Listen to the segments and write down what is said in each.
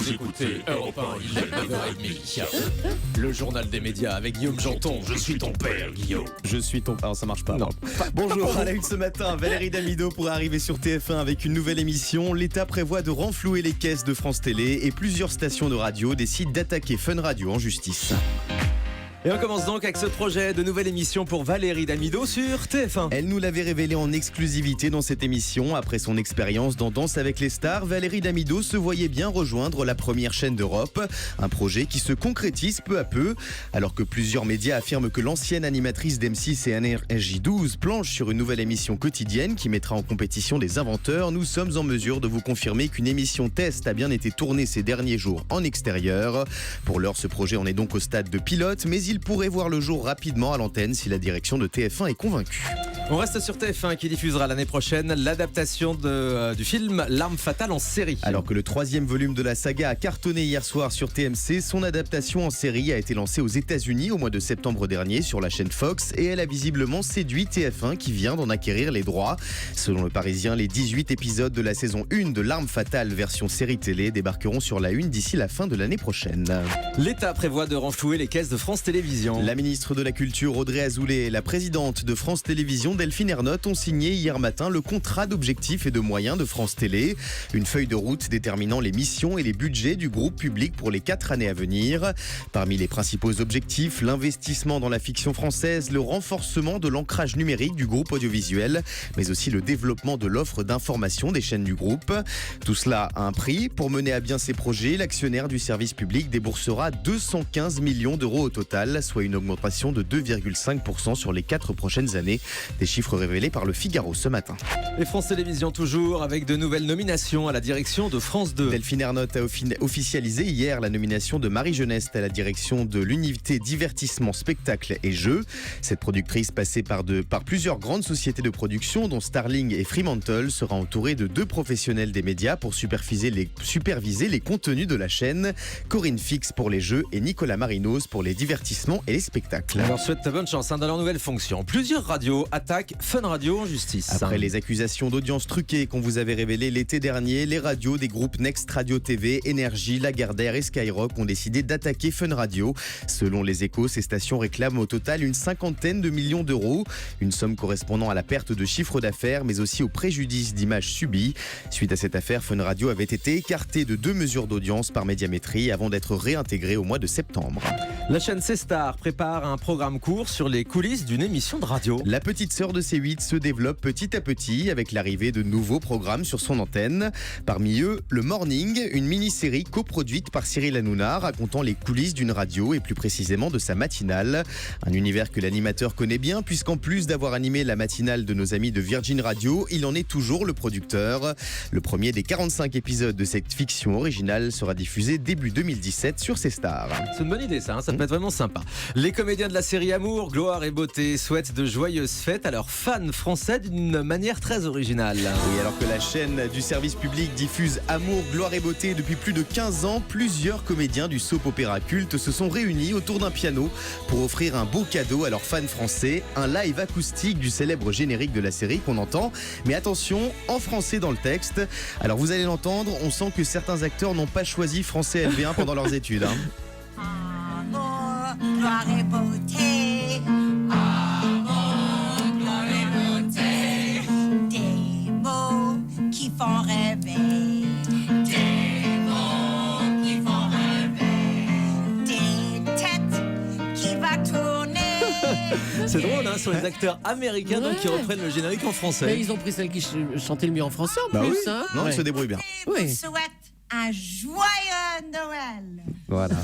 Vous écoutez Europe 1, il est 9h30. Le journal des médias avec Guillaume Janton. Je suis ton père, Guillaume. Je suis ton... Alors ça marche pas. Non. Bonjour, à la une ce matin, Valérie Damido pourrait arriver sur TF1 avec une nouvelle émission. L'État prévoit de renflouer les caisses de France Télé et plusieurs stations de radio décident d'attaquer Fun Radio en justice. Et on commence donc avec ce projet de nouvelle émission pour Valérie Damido sur TF1. Elle nous l'avait révélé en exclusivité dans cette émission. Après son expérience dans Danse avec les stars, Valérie Damido se voyait bien rejoindre la première chaîne d'Europe. Un projet qui se concrétise peu à peu. Alors que plusieurs médias affirment que l'ancienne animatrice d'M6 et NRJ12 planche sur une nouvelle émission quotidienne qui mettra en compétition les inventeurs, nous sommes en mesure de vous confirmer qu'une émission test a bien été tournée ces derniers jours en extérieur. Pour l'heure, ce projet en est donc au stade de pilote, mais il pourrait voir le jour rapidement à l'antenne si la direction de TF1 est convaincue. On reste sur TF1 qui diffusera l'année prochaine l'adaptation du film L'Arme Fatale en série. Alors que le 3e volume de la saga a cartonné hier soir sur TMC, son adaptation en série a été lancée aux États-Unis au mois de septembre dernier sur la chaîne Fox et elle a visiblement séduit TF1 qui vient d'en acquérir les droits. Selon le Parisien, les 18 épisodes de la saison 1 de L'Arme Fatale version série télé débarqueront sur la une d'ici la fin de l'année prochaine. L'État prévoit de renflouer les caisses de France Télévisions. La ministre de la Culture Audrey Azoulay et la présidente de France Télévisions Delphine Ernotte ont signé hier matin le contrat d'objectifs et de moyens de France Télé. Une feuille de route déterminant les missions et les budgets du groupe public pour les 4 années à venir. Parmi les principaux objectifs, l'investissement dans la fiction française, le renforcement de l'ancrage numérique du groupe audiovisuel, mais aussi le développement de l'offre d'information des chaînes du groupe. Tout cela a un prix. Pour mener à bien ces projets, l'actionnaire du service public déboursera 215 millions d'euros au total, soit une augmentation de 2,5% sur les 4 prochaines années. Des chiffres révélés par le Figaro ce matin. Et France Télévisions toujours avec de nouvelles nominations à la direction de France 2. Delphine Ernotte a officialisé hier la nomination de Marie Geneste à la direction de l'unité divertissement, spectacle et jeux. Cette productrice passée par plusieurs grandes sociétés de production dont Starling et Fremantle sera entourée de 2 professionnels des médias pour superviser les contenus de la chaîne. Corinne Fix pour les jeux et Nicolas Marinos pour les divertissements et les spectacles. Alors souhaite bonne chance dans leur nouvelle fonction. Plusieurs radios attaquent Fun Radio en justice. Après les accusations d'audience truquée qu'on vous avait révélées l'été dernier, les radios des groupes Next Radio TV, Énergie, Lagardère et Skyrock ont décidé d'attaquer Fun Radio. Selon les Échos, ces stations réclament au total une 50aine de millions d'euros. Une somme correspondant à la perte de chiffre d'affaires, mais aussi au préjudice d'image subi. Suite à cette affaire, Fun Radio avait été écarté de 2 mesures d'audience par Médiamétrie avant d'être réintégré au mois de septembre. La chaîne C-Star prépare un programme court sur les coulisses d'une émission de radio. La petite sœur de C8 se développe petit à petit avec l'arrivée de nouveaux programmes sur son antenne. Parmi eux, Le Morning, une mini-série coproduite par Cyril Hanouna racontant les coulisses d'une radio et plus précisément de sa matinale. Un univers que l'animateur connaît bien puisqu'en plus d'avoir animé la matinale de nos amis de Virgin Radio, il en est toujours le producteur. Le premier des 45 épisodes de cette fiction originale sera diffusé début 2017 sur C-Star. C'est une bonne idée ça peut être vraiment sympa. Les comédiens de la série Amour, Gloire et Beauté souhaitent de joyeuses fêtes à leurs fans français d'une manière très originale. Oui, alors que la chaîne du service public diffuse Amour, Gloire et Beauté depuis plus de 15 ans, plusieurs comédiens du soap-opéra culte se sont réunis autour d'un piano pour offrir un beau cadeau à leurs fans français, un live acoustique du célèbre générique de la série qu'on entend. Mais attention, en français dans le texte. Alors vous allez l'entendre, on sent que certains acteurs n'ont pas choisi français LV1 pendant leurs études. Amour, gloire et beauté. Amour, gloire et beauté. Des mots qui font rêver. Des mots qui font rêver. Des têtes qui vont tourner. C'est drôle, ce sont les acteurs américains donc, qui reprennent le générique en français. Mais ils ont pris celle qui chantait le mieux en français en Bah plus. oui. Hein. Non, ils se débrouillent bien. Et Oui. vous souhaite un joyeux Noël. Voilà.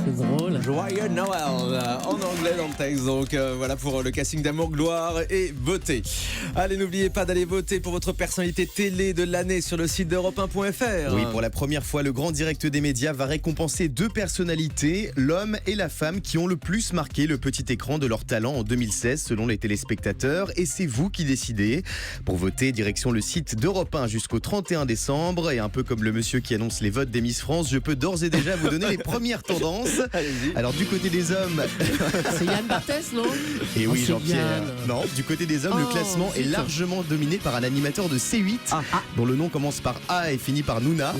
C'est drôle. Joyeux Noël en anglais dans le texte. Donc voilà pour le casting d'Amour, Gloire et Beauté. Allez, n'oubliez pas d'aller voter pour votre personnalité télé de l'année sur le site d'europe1.fr. Oui, pour la première fois, le grand direct des médias va récompenser 2 personnalités, l'homme et la femme qui ont le plus marqué le petit écran de leur talent en 2016 selon les téléspectateurs. Et c'est vous qui décidez. Pour voter, direction le site d'Europe 1 jusqu'au 31 décembre. Et un peu comme le monsieur qui annonce les votes des Miss France, je peux d'ores et déjà vous donner les premières tendances tendance. Allez-y. Alors du côté des hommes, C'est Yann Barthès, non? et oui c'est Jean-Pierre, Yann. non, du côté des hommes, le Oh, classement est zut. largement dominé par un animateur de C8 dont le nom commence par A et finit par Nouna.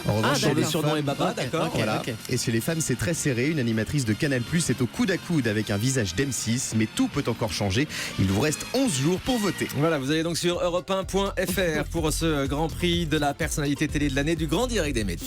En revanche, chez Sur le les surnom femmes- est Baba, Ok, d'accord. ok. Voilà. Et chez les femmes, c'est très serré. Une animatrice de Canal+ est au coude à coude avec un visage d'M6, mais tout peut encore changer. Il vous reste 11 jours pour voter. Voilà, vous allez donc sur europe1.fr pour ce grand prix de la personnalité télé de l'année du Grand Direct des Médias.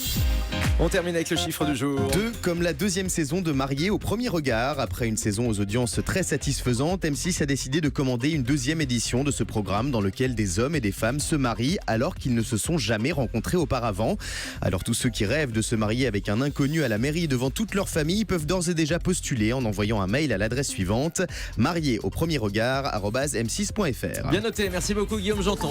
On termine avec le chiffre du jour. 2 comme la deuxième saison de Mariés au premier regard. Après une saison aux audiences très satisfaisantes, M6 a décidé de commander une deuxième édition de ce programme dans lequel des hommes et des femmes se marient alors qu'ils ne se sont jamais rencontrés auparavant. Alors tous ceux qui rêvent de se marier avec un inconnu à la mairie devant toute leur famille peuvent d'ores et déjà postuler en envoyant un mail à l'adresse suivante: mariés au premier regard @m6.fr. Bien noté, merci beaucoup Guillaume Janton.